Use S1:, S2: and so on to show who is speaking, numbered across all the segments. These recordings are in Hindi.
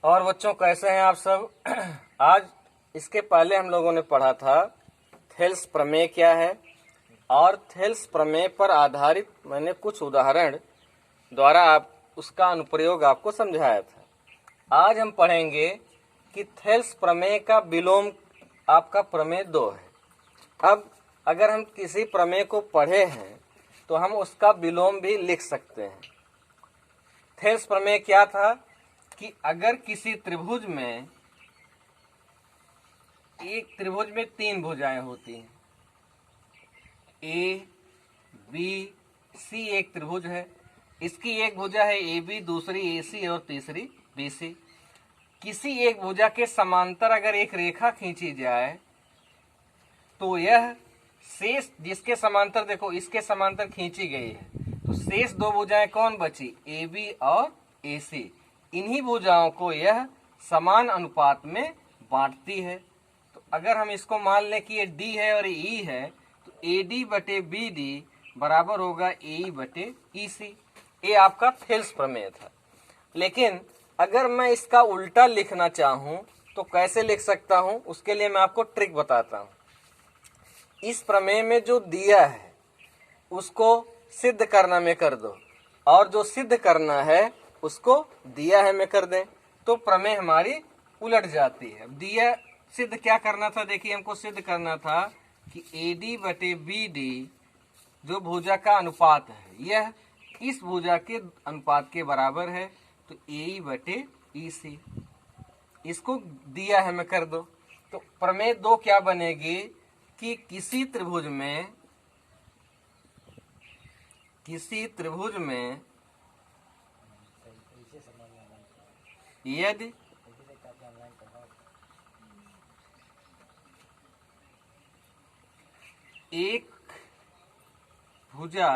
S1: और बच्चों कैसे हैं आप सब। आज इसके पहले हम लोगों ने पढ़ा था थेल्स प्रमेय क्या है, और थेल्स प्रमेय पर आधारित मैंने कुछ उदाहरण द्वारा आप उसका अनुप्रयोग आपको समझाया था। आज हम पढ़ेंगे कि थेल्स प्रमेय का विलोम आपका प्रमेय 2 है। अब अगर हम किसी प्रमेय को पढ़े हैं तो हम उसका विलोम भी लिख सकते हैं। थेल्स प्रमेय क्या था कि अगर किसी त्रिभुज में एक त्रिभुज में 3 भुजाएं होती हैं, ए बी सी एक त्रिभुज है, इसकी एक भुजा है ए बी, दूसरी ए सी और तीसरी बी सी। किसी एक भुजा के समांतर अगर एक रेखा खींची जाए तो यह शेष जिसके समांतर, देखो इसके समांतर खींची गई है, तो शेष 2 भुजाएं कौन बची, ए बी और ए सी। इन्हीं भुजाओं को यह समान अनुपात में बांटती है। तो अगर हम इसको मान लें कि ये डी है और ई है, तो ए डी बटे बी डी बराबर होगा ए बटे ई सी। ये आपका थेल्स प्रमेय था। लेकिन अगर मैं इसका उल्टा लिखना चाहूं तो कैसे लिख सकता हूं, उसके लिए मैं आपको ट्रिक बताता हूं। इस प्रमेय में जो दिया है उसको सिद्ध करना में कर दो, और जो सिद्ध करना है उसको दिया है में कर दें, तो प्रमेय हमारी उलट जाती है। दिया सिद्ध क्या करना था, देखिए हमको सिद्ध करना था कि ए डी बटे बी डी जो भुजा का अनुपात है यह इस भुजा के अनुपात के बराबर है, तो ए बटे ई सी। इसको दिया है में कर दो, तो प्रमेय 2 क्या बनेगी कि किसी त्रिभुज में यदि एक भुजा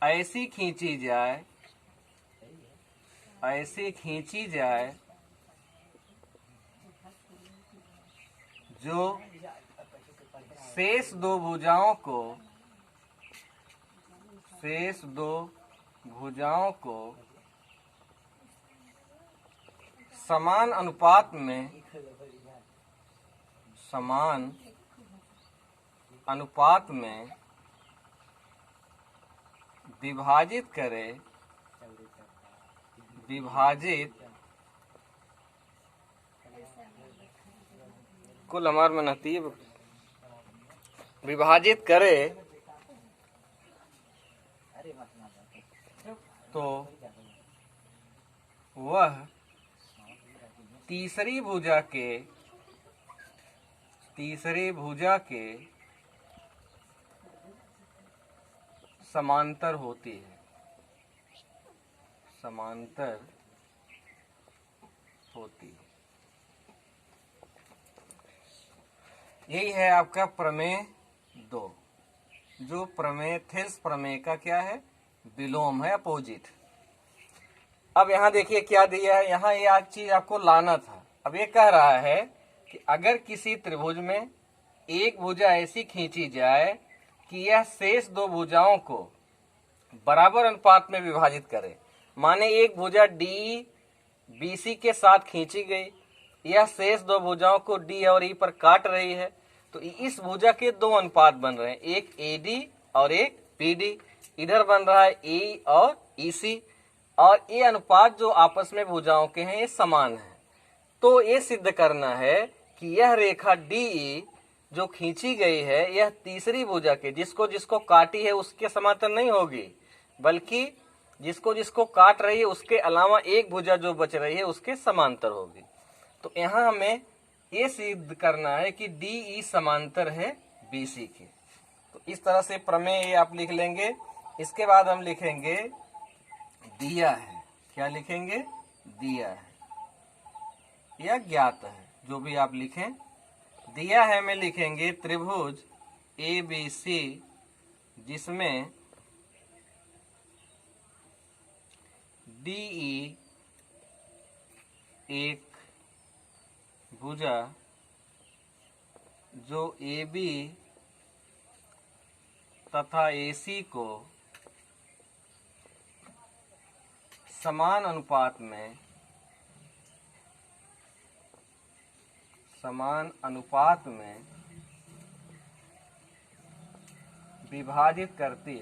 S1: ऐसी खींची जाए जो शेष 2 भुजाओं को समान अनुपात में कुल हमार मेहनती विभाजित करे, तो वह तीसरी भुजा के समांतर होती है। यही है आपका प्रमेय 2, जो प्रमेय थेल्स प्रमेय का क्या है, विलोम है, अपोजिट। अब यहाँ देखिए क्या दिया है, यहाँ ये चीज आपको लाना था। अब ये कह रहा है कि अगर किसी त्रिभुज में एक भुजा ऐसी खींची जाए कि यह शेष 2 भुजाओं को बराबर अनुपात में विभाजित करे, माने एक भुजा डी बी सी के साथ खींची गई, यह शेष 2 भुजाओं को डी और ई पर काट रही है, तो इस भुजा के 2 अनुपात बन रहे हैं, एक ए डी और एक बी डी। इधर बन रहा है ए और ई सी, और ये अनुपात जो आपस में भुजाओं के हैं ये समान है। तो ये सिद्ध करना है कि यह रेखा डी ई जो खींची गई है यह तीसरी भुजा के जिसको काटी है उसके समांतर नहीं होगी, बल्कि जिसको काट रही है उसके अलावा एक भुजा जो बच रही है उसके समांतर होगी। तो यहाँ हमें ये सिद्ध करना है कि डी ई समांतर है बी सी के। तो इस तरह से प्रमेय आप लिख लेंगे। इसके बाद हम लिखेंगे दिया है। क्या लिखेंगे, दिया है या ज्ञात है, जो भी आप लिखें। दिया है में लिखेंगे त्रिभुज ए बी सी जिसमें डी ई एक भुजा जो ए बी तथा ए सी को समान अनुपात में विभाजित करती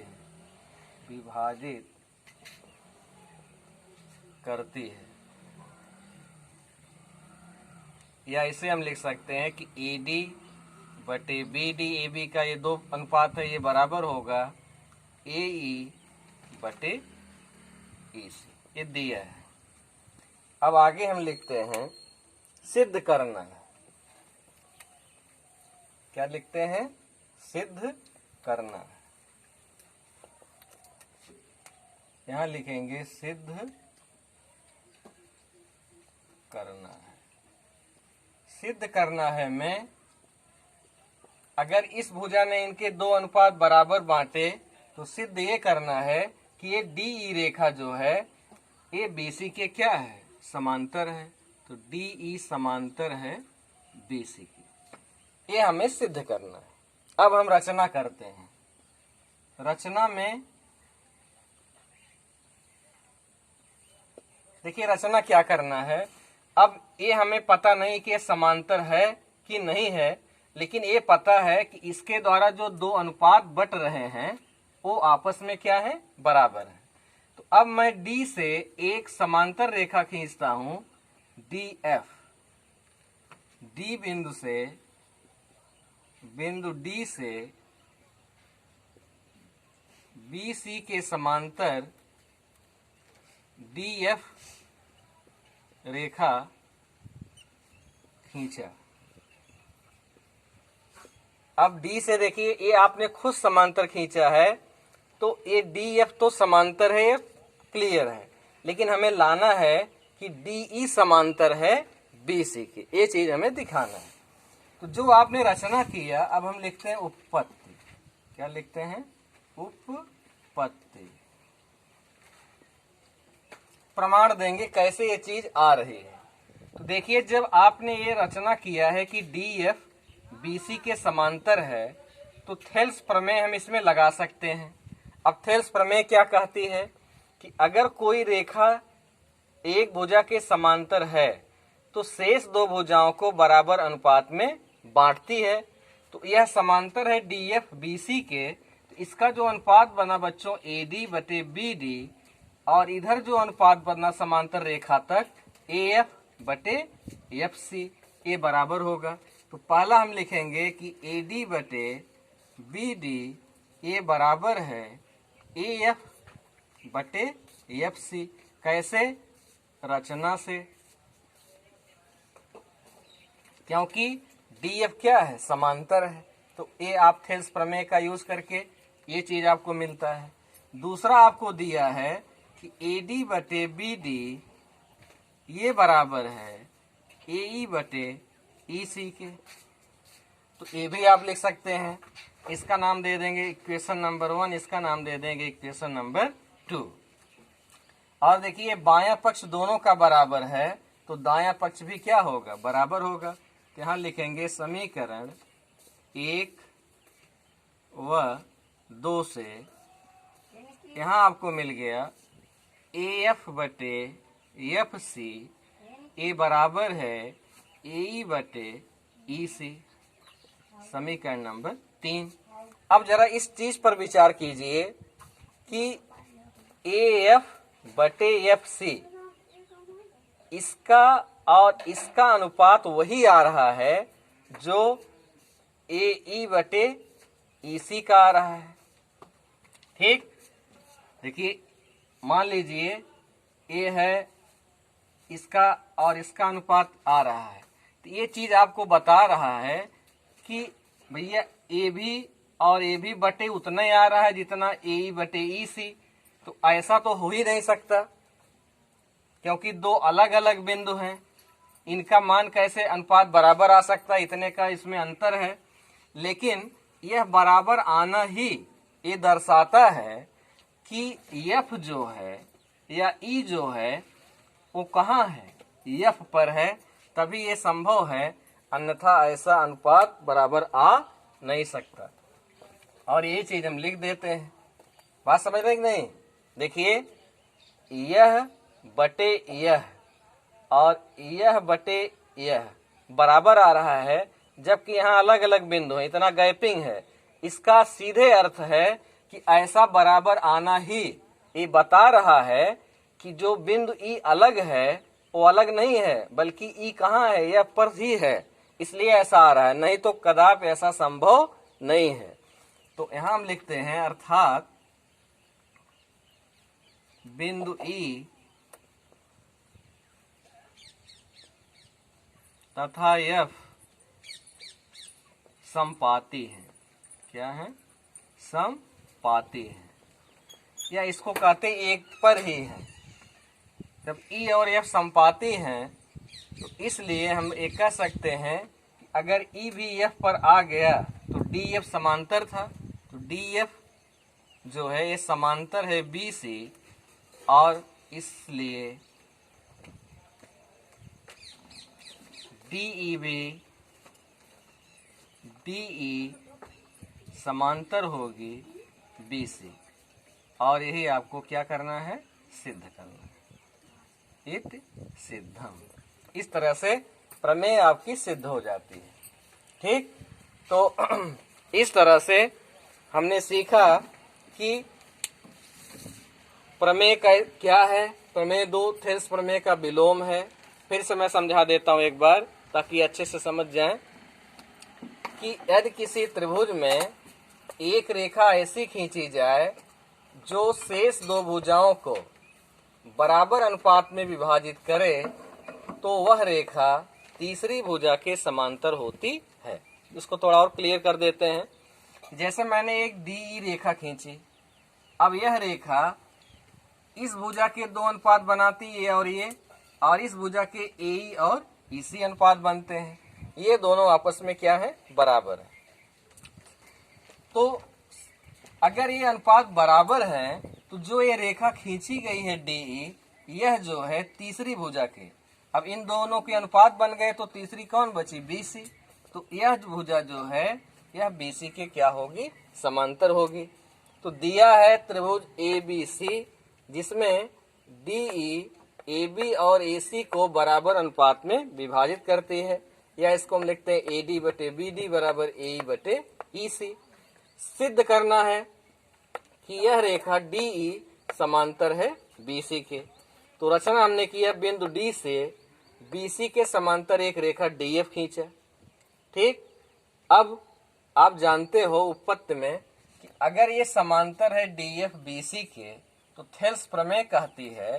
S1: है। या इसे हम लिख सकते हैं कि AD बटे BD, AB का ये 2 अनुपात है, ये बराबर होगा AE बटे EC। ये दिया है। अब आगे हम लिखते हैं सिद्ध करना है। क्या लिखते हैं? सिद्ध करना है। यहां लिखेंगे सिद्ध करना है। सिद्ध करना है में अगर इस भुजा ने इनके 2 अनुपात बराबर बांटे तो सिद्ध ये करना है कि ये DE रेखा जो है ये BC के क्या है? समांतर है। तो DE समांतर है BC की। ये हमें सिद्ध करना है। अब हम रचना करते हैं। रचना में देखिए रचना क्या करना है। अब ये हमें पता नहीं कि ये समांतर है कि नहीं है, लेकिन ये पता है कि इसके द्वारा जो 2 अनुपात बट रहे हैं वो आपस में क्या है? बराबर है। तो अब मैं D से एक समांतर रेखा खींचता हूं DF। D बिंदु D से BC के समांतर DF रेखा खींचा। अब D से देखिए ये आपने खुद समांतर खींचा है, तो ये DF तो समांतर है, ये क्लियर है, लेकिन हमें लाना है कि DE समांतर है BC के। ये चीज हमें दिखाना है। तो जो आपने रचना किया, अब हम लिखते हैं उपपत्ति। क्या लिखते हैं? उपपत्ति। प्रमाण देंगे कैसे ये चीज आ रही है। तो देखिए जब आपने ये रचना किया है कि DF BC के समांतर है, तो थेल्स प्रमेय हम इसमें लगा सकते हैं। अब थेल्स प्रमेय क्या कहती है कि अगर कोई रेखा एक भुजा के समांतर है तो शेष 2 भुजाओं को बराबर अनुपात में बांटती है। तो यह समांतर है DF BC के। तो इसका जो अनुपात बना बच्चों AD बटे BD, और इधर जो अनुपात बना समांतर रेखा तक AF बटे FC, ये बराबर होगा। तो पहला हम लिखेंगे कि AD बटे BD ये बराबर है AF बटे FC। कैसे? रचना से, क्योंकि DF क्या है? समांतर है। तो ये आप थेल्स प्रमेय का यूज करके ये चीज आपको मिलता है। दूसरा आपको दिया है कि AD बटे BD ये बराबर है AE बटे EC के। तो ये भी आप लिख सकते हैं। इसका नाम दे देंगे इक्वेशन नंबर 1, इसका नाम दे देंगे इक्वेशन नंबर 2। और देखिए बायां पक्ष दोनों का बराबर है, तो दायां पक्ष भी क्या होगा? बराबर होगा। तो यहां लिखेंगे समीकरण 1 व 2 से यहां आपको मिल गया AF बटे FC ये बराबर है AE बटे EC। समीकरण नंबर 3। अब जरा इस चीज पर विचार कीजिए कि AF बटे FC इसका और इसका अनुपात वही आ रहा है जो AE बटे EC का आ रहा है। ठीक, देखिए मान लीजिए ये है इसका और इसका अनुपात आ रहा है, तो ये चीज आपको बता रहा है कि भैया AB और AB बटे उतना ही आ रहा है जितना AE बटे EC। तो ऐसा तो हो ही नहीं सकता, क्योंकि 2 अलग अलग बिंदु हैं, इनका मान कैसे अनुपात बराबर आ सकता है? इतने का इसमें अंतर है। लेकिन यह बराबर आना ही ये दर्शाता है कि F जो है या E जो है वो कहाँ है? F पर है, तभी ये संभव है, अन्यथा ऐसा अनुपात बराबर आ नहीं सकता। और ये चीज हम लिख देते हैं। बात समझ रहे कि नहीं? देखिए यह बटे यह और यह बटे यह बराबर आ रहा है, जबकि यहाँ अलग अलग बिंदु है, इतना गैपिंग है। इसका सीधे अर्थ है कि ऐसा बराबर आना ही ये बता रहा है कि जो बिंदु ई अलग है वो अलग नहीं है, बल्कि ई कहाँ है, यह पर ही है, इसलिए ऐसा आ रहा है, नहीं तो कदापि ऐसा संभव नहीं है। तो यहां हम लिखते हैं अर्थात बिंदु ई तथा एफ समपाती है। क्या है? समपाती है, या इसको कहते एक पर ही है। जब ई और एफ समपाती हैं तो इसलिए हम एक कह सकते हैं कि अगर ई भी एफ पर आ गया तो डी एफ समांतर था, तो डी एफ जो है ये समांतर है बी सी, और इसलिए डी ई समांतर होगी बी सी, और यही आपको क्या करना है? सिद्ध करना है। इत सिद्धम। इस तरह से प्रमेय आपकी सिद्ध हो जाती है। ठीक, तो इस तरह से हमने सीखा कि प्रमेय का क्या है। प्रमेय दो थेल्स प्रमेय का विलोम है। फिर से मैं समझा देता हूं एक बार ताकि अच्छे से समझ जाएं कि यदि किसी त्रिभुज में एक रेखा ऐसी खींची जाए जो शेष दो भुजाओं को बराबर अनुपात में विभाजित करे, तो वह रेखा तीसरी भुजा के समांतर होती है। इसको थोड़ा और क्लियर कर देते हैं। जैसे मैंने एक डी रेखा खींची, अब यह रेखा इस भुजा के दो अनुपात बनाती है और इस भुजा के ए और इसी अनुपात बनते हैं। ये दोनों आपस में क्या है? बराबर है। तो अगर ये अनुपात बराबर है तो जो ये रेखा खींची गई है डी, यह जो है तीसरी भुजा के, अब इन दोनों के अनुपात बन गए तो तीसरी कौन बची? बीसी। तो यह भुजा जो है यह बीसी के क्या होगी? समांतर होगी। तो दिया है त्रिभुज ए बी सी जिसमें डी ए बी और ए सी को बराबर अनुपात में विभाजित करती है, या इसको हम लिखते हैं ए डी बटे बी डी बराबर ए बटे ई सी। सिद्ध करना है कि यह रेखा डी ई समांतर है बी सी के। तो रचना हमने किया, बिंदु डी से बी सी के समांतर एक रेखा डी एफ खींचा। ठीक, अब आप जानते हो उपपत्ति में कि अगर ये समांतर है डी एफ बी सी के, तो थेल्स प्रमेय कहती है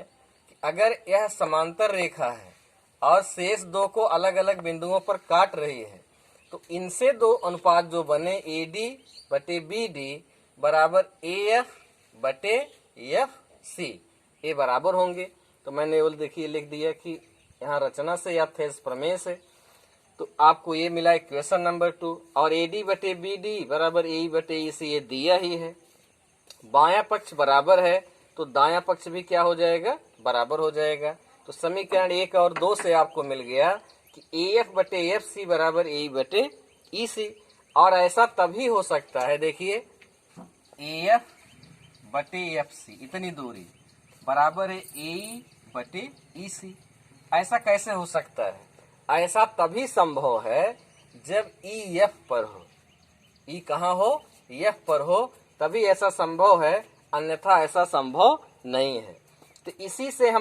S1: कि अगर यह समांतर रेखा है और शेष दो को अलग अलग बिंदुओं पर काट रही है, तो इनसे दो अनुपात जो बने ए डी बटे बी डी बराबर ए एफ बटे एफ सी, ये बराबर होंगे। तो मैंने वो देखिए लिख दिया कि यहाँ रचना से या थेल्स प्रमेय से। तो आपको ये मिला इक्वेशन नंबर 2, और ए डी बटे बी डी बराबर ए बटे ई सी, ये दिया ही है। बायां पक्ष बराबर है तो दायां पक्ष भी क्या हो जाएगा? बराबर हो जाएगा। तो समीकरण 1 और 2 से आपको मिल गया कि ए एफ बटे एफ सी बराबर ए बटे ई सी। और ऐसा तभी हो सकता है, देखिए ए एफ बटे एफ सी इतनी दूरी बराबर है ए बटे ई सी। ऐसा कैसे हो सकता है? ऐसा तभी संभव है जब ई एफ पर हो। ई कहाँ हो? एफ पर हो, तभी ऐसा संभव है, अन्यथा ऐसा संभव नहीं है। तो इसी से हम